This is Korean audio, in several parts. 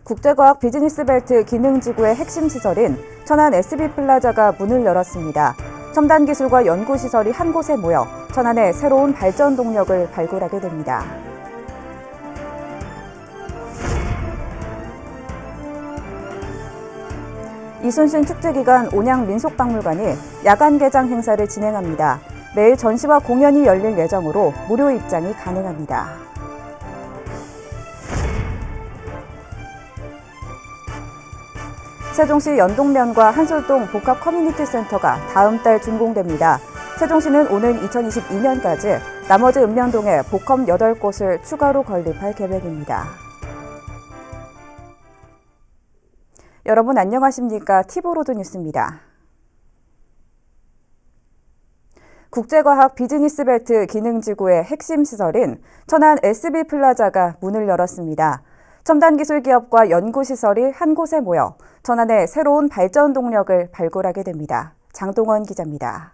국제과학 비즈니스벨트 기능지구의 핵심 시설인 천안 SB플라자가 문을 열었습니다. 첨단 기술과 연구시설이 한 곳에 모여 천안의 새로운 발전 동력을 발굴하게 됩니다. 이순신 축제 기간 온양민속박물관이 야간 개장 행사를 진행합니다. 매일 전시와 공연이 열릴 예정으로 무료 입장이 가능합니다. 세종시 연동면과 한솔동 복합 커뮤니티 센터가 다음 달 준공됩니다. 세종시는 오는 2022년까지 나머지 읍면동에 복합 8곳을 추가로 건립할 계획입니다. 여러분 안녕하십니까? 티브로드 뉴스입니다. 국제과학 비즈니스벨트 기능지구의 핵심 시설인 천안 SB플라자가 문을 열었습니다. 첨단 기술 기업과 연구시설이 한 곳에 모여 천안의 새로운 발전 동력을 발굴하게 됩니다. 장동원 기자입니다.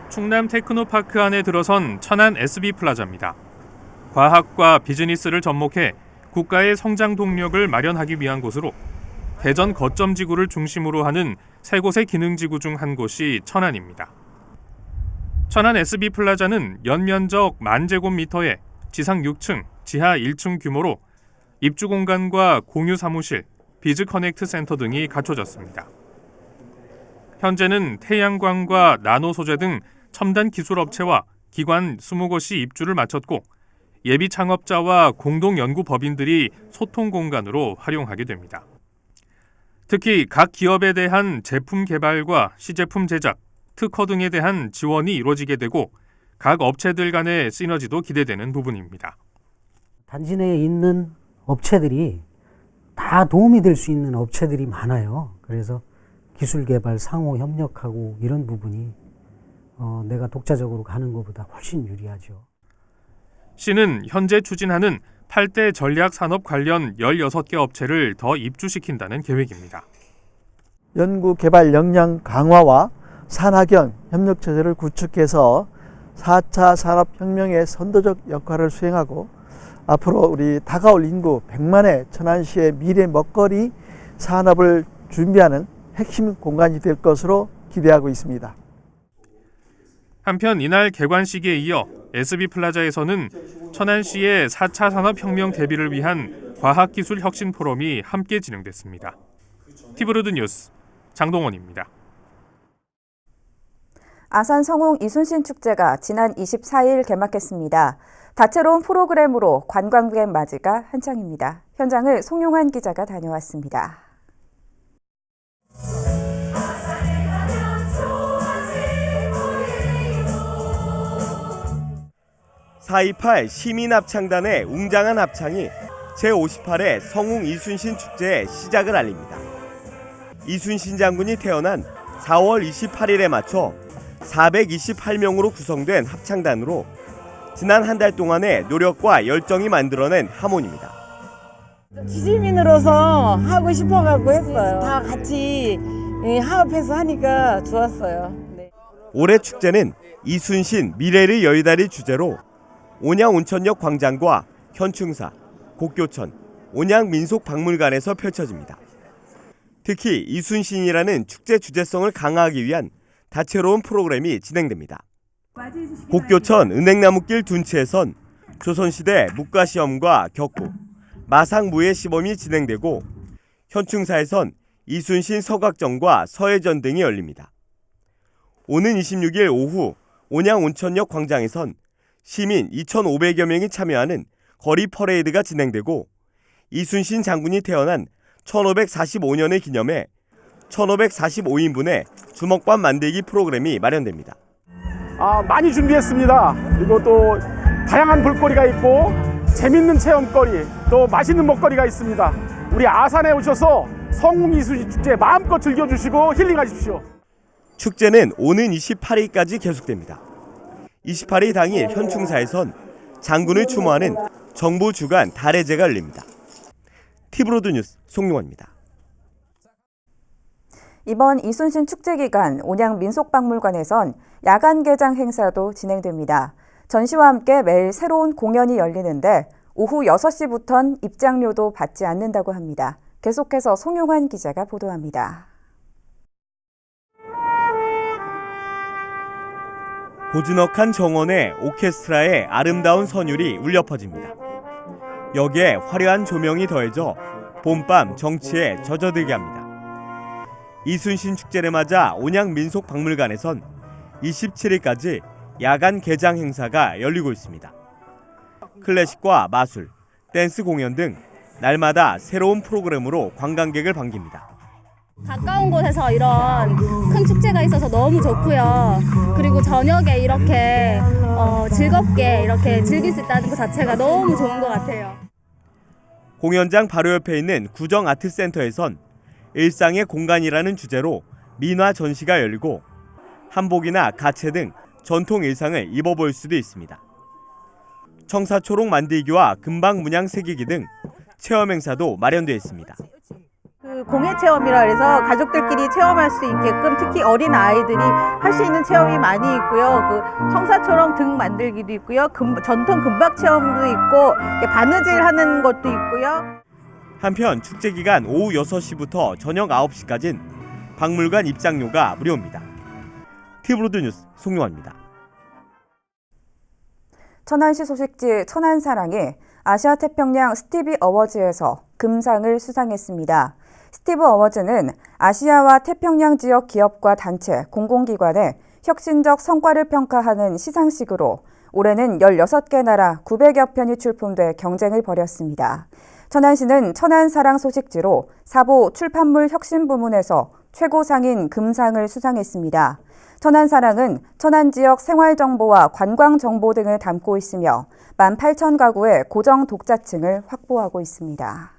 충남 테크노파크 안에 들어선 천안 SB플라자입니다. 과학과 비즈니스를 접목해 국가의 성장 동력을 마련하기 위한 곳으로 대전 거점 지구를 중심으로 하는 세 곳의 기능지구 중 한 곳이 천안입니다. 천안 SB플라자는 연면적 10,000제곱미터에 지상 6층, 지하 1층 규모로 입주 공간과 공유 사무실, 비즈 커넥트 센터 등이 갖춰졌습니다. 현재는 태양광과 나노 소재 등 첨단 기술 업체와 기관 20곳이 입주를 마쳤고 예비 창업자와 공동 연구 법인들이 소통 공간으로 활용하게 됩니다. 특히 각 기업에 대한 제품 개발과 시제품 제작, 특허 등에 대한 지원이 이루어지게 되고 각 업체들 간의 시너지도 기대되는 부분입니다. 단지 내에 있는 업체들이 다 도움이 될 수 있는 업체들이 많아요. 그래서 기술 개발, 상호 협력하고 이런 부분이 내가 독자적으로 가는 것보다 훨씬 유리하죠. 시는 현재 추진하는 8대 전략 산업 관련 16개 업체를 더 입주시킨다는 계획입니다. 연구 개발 역량 강화와 산학연 협력 체제를 구축해서 4차 산업혁명의 선도적 역할을 수행하고 앞으로 우리 다가올 인구 100만의 천안시의 미래 먹거리 산업을 준비하는 핵심 공간이 될 것으로 기대하고 있습니다. 한편 이날 개관식에 이어 SB플라자에서는 천안시의 4차 산업혁명 대비를 위한 과학기술 혁신 포럼이 함께 진행됐습니다. 티브로드 뉴스 장동원입니다. 아산 성웅 이순신 축제가 지난 24일 개막했습니다. 다채로운 프로그램으로 관광객 맞이가 한창입니다. 현장을 송용환 기자가 다녀왔습니다. 4.28 시민합창단의 웅장한 합창이 제58회 성웅 이순신 축제의 시작을 알립니다. 이순신 장군이 태어난 4월 28일에 맞춰 428명으로 구성된 합창단으로 지난 한 달 동안의 노력과 열정이 만들어낸 하모니입니다. 시민으로서 하고 싶어가지고 했어요. 다 같이 화합해서 하니까 좋았어요. 네. 올해 축제는 이순신 미래를 열다리 주제로 온양온천역 광장과 현충사, 곡교천, 온양민속박물관에서 펼쳐집니다. 특히 이순신이라는 축제 주제성을 강화하기 위한 다채로운 프로그램이 진행됩니다. 곡교천 은행나무길 둔치에선 조선시대 묵과시험과 격구, 마상무예 시범이 진행되고 현충사에선 이순신 서각전과 서해전 등이 열립니다. 오는 26일 오후 온양온천역 광장에선 시민 2,500여 명이 참여하는 거리 퍼레이드가 진행되고 이순신 장군이 태어난 1545년을 기념해 1545인분의 주먹밥 만들기 프로그램이 마련됩니다. 많이 준비했습니다. 그리고 또 다양한 볼거리가 있고 재밌는 체험거리, 또 맛있는 먹거리가 있습니다. 우리 아산에 오셔서 성웅 이순신 축제 마음껏 즐겨주시고 힐링하십시오. 축제는 오는 28일까지 계속됩니다. 28일 당일 현충사에선 장군을 추모하는 정부 주간 달해제가 열립니다. 티브로드 뉴스 송용환입니다. 이번 이순신 축제 기간 온양민속박물관에선 야간 개장 행사도 진행됩니다. 전시와 함께 매일 새로운 공연이 열리는데 오후 6시부턴 입장료도 받지 않는다고 합니다. 계속해서 송용환 기자가 보도합니다. 고즈넉한 정원에 오케스트라의 아름다운 선율이 울려 퍼집니다. 여기에 화려한 조명이 더해져 봄밤 정치에 젖어들게 합니다. 이순신 축제를 맞아 온양민속박물관에선 27일까지 야간 개장 행사가 열리고 있습니다. 클래식과 마술, 댄스 공연 등 날마다 새로운 프로그램으로 관광객을 반깁니다. 가까운 곳에서 이런 큰 축제가 있어서 너무 좋고요. 그리고 저녁에 이렇게 즐겁게 이렇게 즐길 수 있다는 것 자체가 너무 좋은 것 같아요. 공연장 바로 옆에 있는 구정아트센터에선 일상의 공간이라는 주제로 민화 전시가 열리고 한복이나 가채 등 전통 의상을 입어볼 수도 있습니다. 청사초록 만들기와 금방 문양 새기기 등 체험 행사도 마련되어 있습니다. 그 공예 체험이라 해서 가족들끼리 체험할 수 있게끔 특히 어린 아이들이 할 수 있는 체험이 많이 있고요. 그 청사초록 등 만들기도 있고요. 전통 금박 체험도 있고 바느질 하는 것도 있고요. 한편 축제 기간 오후 6시부터 저녁 9시까지는 박물관 입장료가 무료입니다. 티브로드 뉴스 송용환입니다. 천안시 소식지 천안사랑이 아시아태평양 스티비 어워즈에서 금상을 수상했습니다. 스티브 어워즈는 아시아와 태평양 지역 기업과 단체, 공공기관의 혁신적 성과를 평가하는 시상식으로 올해는 16개 나라 900여 편이 출품돼 경쟁을 벌였습니다. 천안시는 천안사랑 소식지로 사보 출판물 혁신 부문에서 최고상인 금상을 수상했습니다. 천안사랑은 천안 지역 생활정보와 관광정보 등을 담고 있으며 18,000가구의 고정 독자층을 확보하고 있습니다.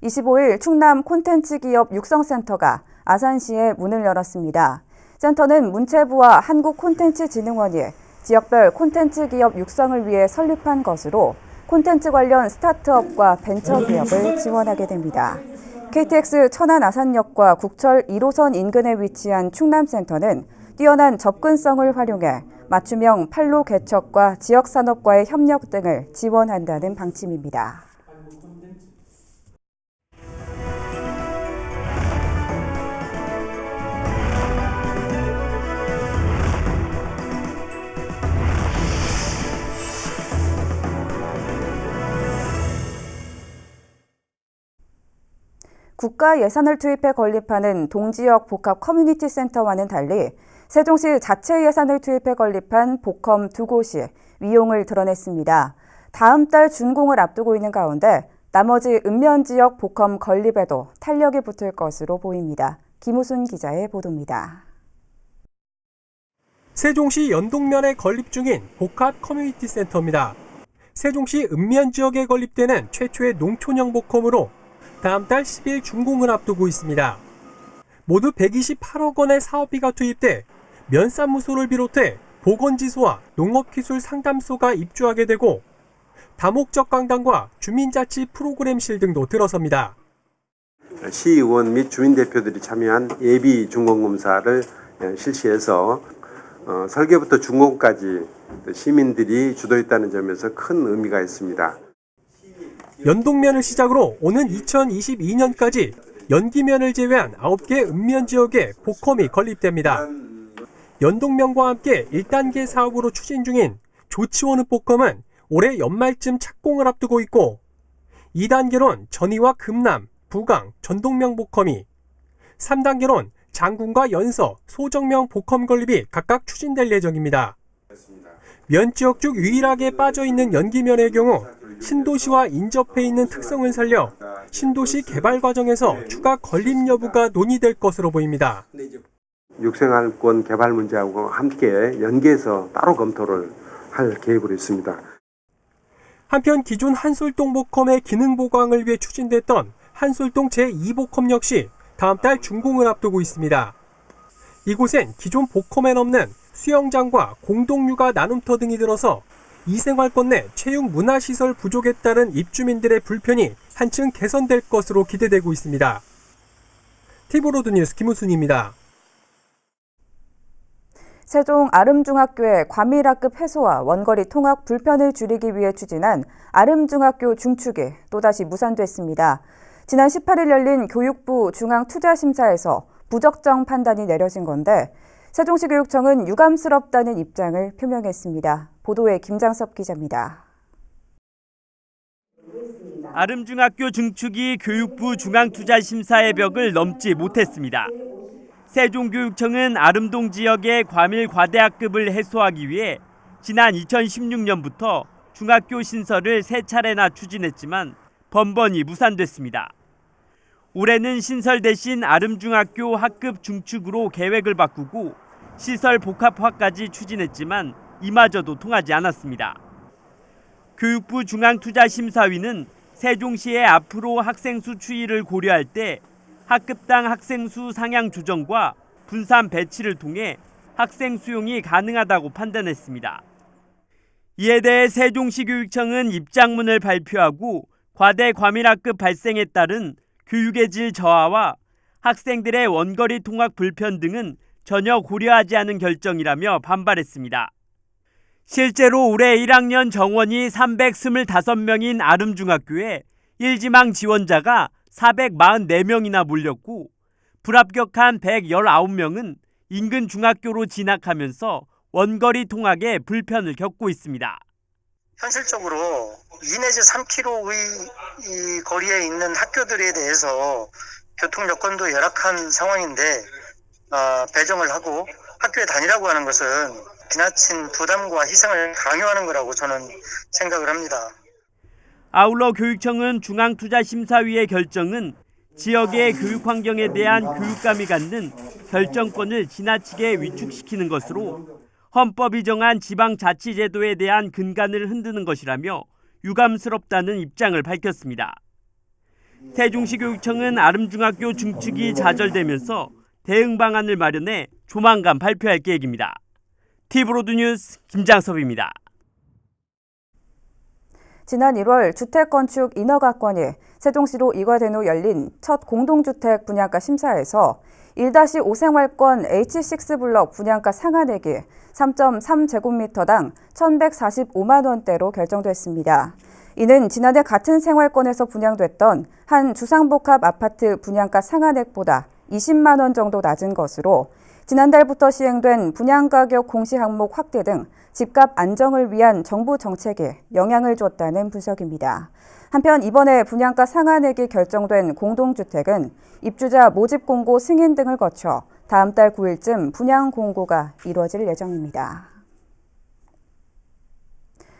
25일 충남 콘텐츠 기업 육성센터가 아산시에 문을 열었습니다. 센터는 문체부와 한국콘텐츠진흥원이 지역별 콘텐츠 기업 육성을 위해 설립한 것으로 콘텐츠 관련 스타트업과 벤처기업을 지원하게 됩니다. KTX 천안 아산역과 국철 1호선 인근에 위치한 충남센터는 뛰어난 접근성을 활용해 맞춤형 판로 개척과 지역산업과의 협력 등을 지원한다는 방침입니다. 국가 예산을 투입해 건립하는 동지역 복합 커뮤니티 센터와는 달리 세종시 자체 예산을 투입해 건립한 복컴 두 곳이 위용을 드러냈습니다. 다음 달 준공을 앞두고 있는 가운데 나머지 읍면지역 복컴 건립에도 탄력이 붙을 것으로 보입니다. 김우순 기자의 보도입니다. 세종시 연동면에 건립 중인 복합 커뮤니티 센터입니다. 세종시 읍면 지역에 건립되는 최초의 농촌형 복컴으로 다음 달 10일 준공을 앞두고 있습니다. 모두 128억 원의 사업비가 투입돼 면사무소를 비롯해 보건지소와 농업기술 상담소가 입주하게 되고 다목적 강당과 주민자치 프로그램실 등도 들어섭니다. 시의원 및 주민대표들이 참여한 예비 준공검사를 실시해서 설계부터 준공까지 시민들이 주도했다는 점에서 큰 의미가 있습니다. 연동면을 시작으로 오는 2022년까지 연기면을 제외한 9개 읍면 지역에 복컴이 건립됩니다. 연동면과 함께 1단계 사업으로 추진 중인 조치원 읍복컴은 올해 연말쯤 착공을 앞두고 있고 2단계론 전이와 금남, 부강, 전동면 복컴이 3단계론 장군과 연서, 소정면 복컴 건립이 각각 추진될 예정입니다. 면 지역 중 유일하게 빠져있는 연기면의 경우 신도시와 인접해 있는 특성을 살려 신도시 개발 과정에서 추가 건립 여부가 논의될 것으로 보입니다. 육생활권 개발 문제하고 함께 연계해서 따로 검토를 할 계획으로 있습니다. 한편 기존 한솔동 복컴의 기능 보강을 위해 추진됐던 한솔동 제2복컴 역시 다음 달 준공을 앞두고 있습니다. 이곳엔 기존 복컴엔 없는 수영장과 공동육아 나눔터 등이 들어서 이생활권 내 체육 문화시설 부족에 따른 입주민들의 불편이 한층 개선될 것으로 기대되고 있습니다. 티브로드 뉴스 김우순입니다. 세종 아름중학교의 과밀학급 해소와 원거리 통학 불편을 줄이기 위해 추진한 아름중학교 중축이 또다시 무산됐습니다. 지난 18일 열린 교육부 중앙투자심사에서 부적정 판단이 내려진 건데 세종시 교육청은 유감스럽다는 입장을 표명했습니다. 보도에 김장섭 기자입니다. 아름중학교 중축이 교육부 중앙투자심사의 벽을 넘지 못했습니다. 세종교육청은 아름동 지역의 과밀 과대학급을 해소하기 위해 지난 2016년부터 중학교 신설을 3차례나 추진했지만 번번이 무산됐습니다. 올해는 신설 대신 아름중학교 학급 중축으로 계획을 바꾸고 시설 복합화까지 추진했지만 이마저도 통하지 않았습니다. 교육부 중앙투자심사위는 세종시의 앞으로 학생수 추이를 고려할 때 학급당 학생수 상향 조정과 분산 배치를 통해 학생 수용이 가능하다고 판단했습니다. 이에 대해 세종시 교육청은 입장문을 발표하고 과대 과밀학급 발생에 따른 교육의 질 저하와 학생들의 원거리 통학 불편 등은 전혀 고려하지 않은 결정이라며 반발했습니다. 실제로 올해 1학년 정원이 325명인 아름중학교에 1지망 지원자가 444명이나 몰렸고 불합격한 119명은 인근 중학교로 진학하면서 원거리 통학에 불편을 겪고 있습니다. 현실적으로 2 내지 3km의 이 거리에 있는 학교들에 대해서 교통 여건도 열악한 상황인데 배정을 하고 학교에 다니라고 하는 것은 지나친 부담과 희생을 강요하는 거라고 저는 생각을 합니다. 아울러 교육청은 중앙투자심사위의 결정은 지역의 교육 환경에 대한 교육감이 갖는 결정권을 지나치게 위축시키는 것으로 헌법이 정한 지방자치제도에 대한 근간을 흔드는 것이라며 유감스럽다는 입장을 밝혔습니다. 세종시 교육청은 아름중학교 중축이 좌절되면서 대응 방안을 마련해 조만간 발표할 계획입니다. 티브로드 뉴스 김장섭입니다. 지난 1월 주택건축 인허가권이 세종시로 이관된 후 열린 첫 공동주택 분양가 심사에서 1-5 생활권 H6블럭 분양가 상한액이 3.3제곱미터당 1,145만 원대로 결정됐습니다. 이는 지난해 같은 생활권에서 분양됐던 한 주상복합 아파트 분양가 상한액보다 20만 원 정도 낮은 것으로 지난달부터 시행된 분양가격 공시 항목 확대 등 집값 안정을 위한 정부 정책에 영향을 줬다는 분석입니다. 한편 이번에 분양가 상한액이 결정된 공동주택은 입주자 모집 공고 승인 등을 거쳐 다음 달 9일쯤 분양 공고가 이루어질 예정입니다.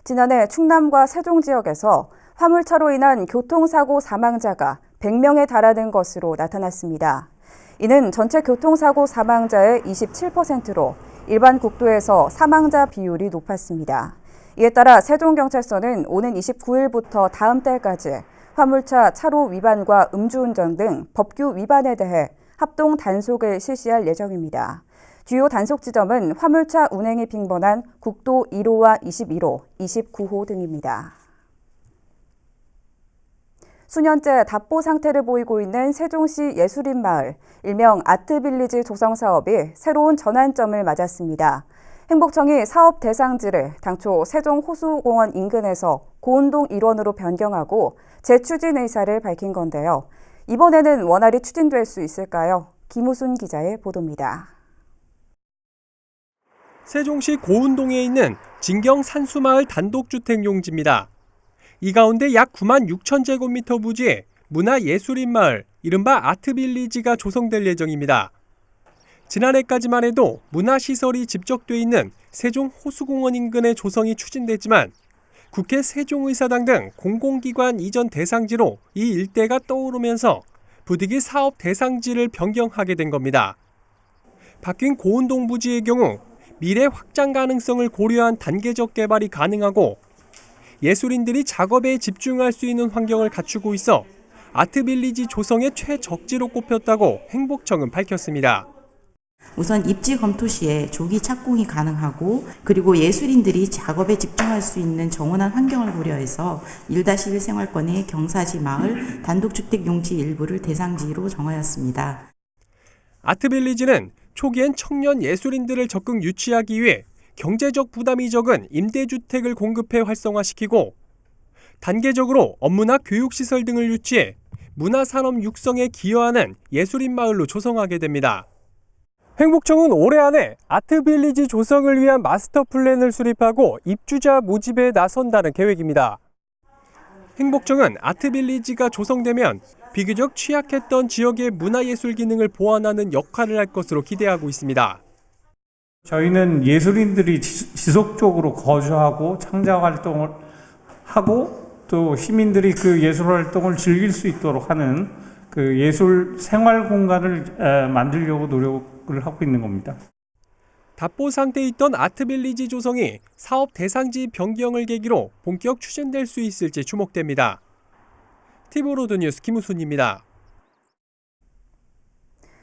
지난해 충남과 세종 지역에서 화물차로 인한 교통사고 사망자가 100명에 달하는 것으로 나타났습니다. 이는 전체 교통사고 사망자의 27%로 일반 국도에서 사망자 비율이 높았습니다. 이에 따라 세종경찰서는 오는 29일부터 다음 달까지 화물차 차로 위반과 음주운전 등 법규 위반에 대해 합동 단속을 실시할 예정입니다. 주요 단속 지점은 화물차 운행이 빈번한 국도 1호와 21호, 29호 등입니다. 수년째 답보 상태를 보이고 있는 세종시 예술인마을, 일명 아트빌리지 조성 사업이 새로운 전환점을 맞았습니다. 행복청이 사업 대상지를 당초 세종 호수공원 인근에서 고운동 일원으로 변경하고 재추진 의사를 밝힌 건데요. 이번에는 원활히 추진될 수 있을까요? 김우순 기자의 보도입니다. 세종시 고운동에 있는 진경 산수마을 단독주택 용지입니다. 이 가운데 약 9만 6천 제곱미터 부지에 문화예술인마을, 이른바 아트빌리지가 조성될 예정입니다. 지난해까지만 해도 문화시설이 집적돼 있는 세종 호수공원 인근의 조성이 추진됐지만 국회 세종의사당 등 공공기관 이전 대상지로 이 일대가 떠오르면서 부득이 사업 대상지를 변경하게 된 겁니다. 바뀐 고운동 부지의 경우 미래 확장 가능성을 고려한 단계적 개발이 가능하고 예술인들이 작업에 집중할 수 있는 환경을 갖추고 있어 아트빌리지 조성의 최적지로 꼽혔다고 행복청은 밝혔습니다. 우선 입지 검토 시에 조기 착공이 가능하고 그리고 예술인들이 작업에 집중할 수 있는 정원한 환경을 고려해서 1-1 생활권의 경사지 마을 단독주택 용지 일부를 대상지로 정하였습니다. 아트빌리지는 초기엔 청년 예술인들을 적극 유치하기 위해 경제적 부담이 적은 임대주택을 공급해 활성화시키고 단계적으로 업무나 교육시설 등을 유치해 문화산업 육성에 기여하는 예술인 마을로 조성하게 됩니다. 행복청은 올해 안에 아트빌리지 조성을 위한 마스터 플랜을 수립하고 입주자 모집에 나선다는 계획입니다. 행복청은 아트빌리지가 조성되면 비교적 취약했던 지역의 문화예술 기능을 보완하는 역할을 할 것으로 기대하고 있습니다. 저희는 예술인들이 지속적으로 거주하고 창작 활동을 하고 또 시민들이 그 예술 활동을 즐길 수 있도록 하는 그 예술 생활 공간을 만들려고 노력을 하고 있는 겁니다. 답보 상태에 있던 아트빌리지 조성이 사업 대상지 변경을 계기로 본격 추진될 수 있을지 주목됩니다. TV로드 뉴스 김우순입니다.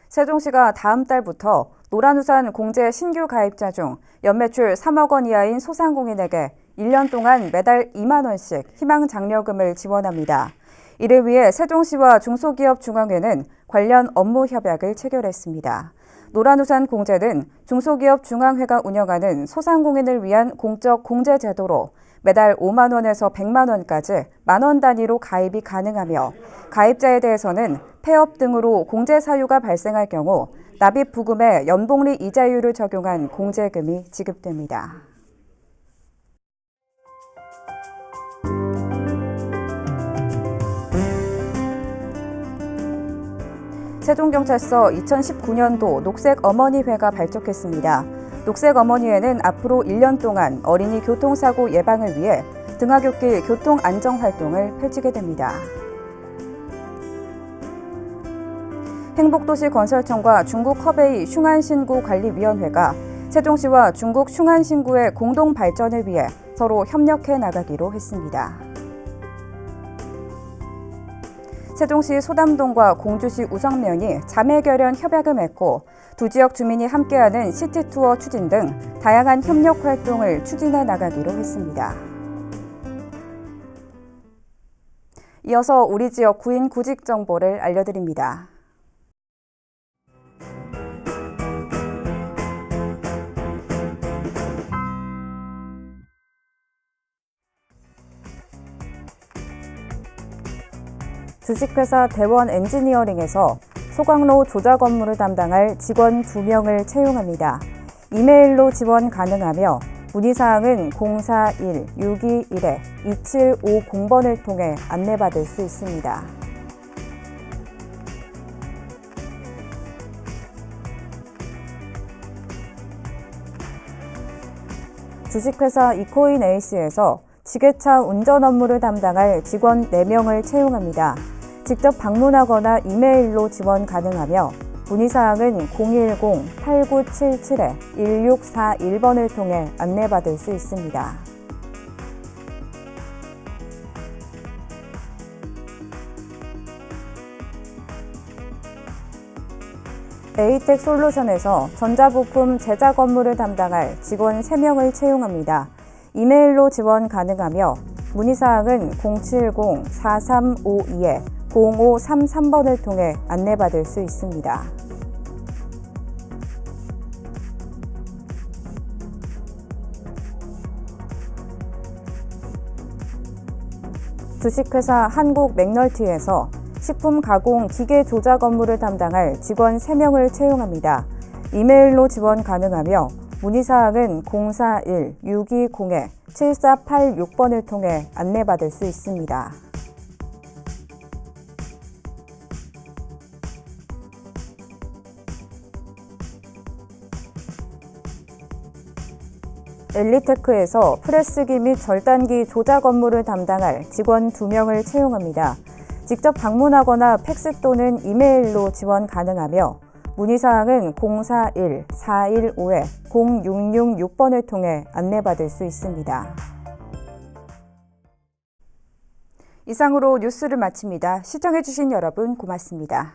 세종시가 다음 달부터 노란우산 공제 신규 가입자 중 연매출 3억 원 이하인 소상공인에게 1년 동안 매달 2만 원씩 희망장려금을 지원합니다. 이를 위해 세종시와 중소기업중앙회는 관련 업무 협약을 체결했습니다. 노란우산 공제는 중소기업중앙회가 운영하는 소상공인을 위한 공적 공제 제도로 매달 5만 원에서 100만 원까지 만원 단위로 가입이 가능하며 가입자에 대해서는 폐업 등으로 공제 사유가 발생할 경우 납입 부금에 연복리 이자율을 적용한 공제금이 지급됩니다. 세종경찰서 2019년도 녹색어머니회가 발족했습니다. 녹색어머니회는 앞으로 1년 동안 어린이 교통사고 예방을 위해 등하굣길 교통안정활동을 펼치게 됩니다. 행복도시건설청과 중국 허베이 슝안신구 관리위원회가 세종시와 중국 슝안신구의 공동 발전을 위해 서로 협력해 나가기로 했습니다. 세종시 소담동과 공주시 우성면이 자매결연 협약을 맺고 두 지역 주민이 함께하는 시티투어 추진 등 다양한 협력 활동을 추진해 나가기로 했습니다. 이어서 우리 지역 구인 구직 정보를 알려드립니다. 주식회사 대원 엔지니어링에서 소각로 조작 업무를 담당할 직원 2명을 채용합니다. 이메일로 지원 가능하며 문의사항은 041-621-2750번을 통해 안내받을 수 있습니다. 주식회사 이코인 에이스에서 지게차 운전 업무를 담당할 직원 4명을 채용합니다. 직접 방문하거나 이메일로 지원 가능하며 문의사항은 010-8977-1641번을 통해 안내받을 수 있습니다. 에이텍 솔루션에서 전자부품 제작 업무를 담당할 직원 3명을 채용합니다. 이메일로 지원 가능하며 문의사항은 070-4352-0533번을 통해 안내받을 수 있습니다. 주식회사 한국맥널티에서 식품 가공 기계 조작 업무를 담당할 직원 3명을 채용합니다. 이메일로 지원 가능하며 문의사항은 041-620-7486번을 통해 안내받을 수 있습니다. 엘리테크에서 프레스기 및 절단기 조작 업무를 담당할 직원 2명을 채용합니다. 직접 방문하거나 팩스 또는 이메일로 지원 가능하며 문의사항은 041-415-0666번을 통해 안내받을 수 있습니다. 이상으로 뉴스를 마칩니다. 시청해주신 여러분 고맙습니다.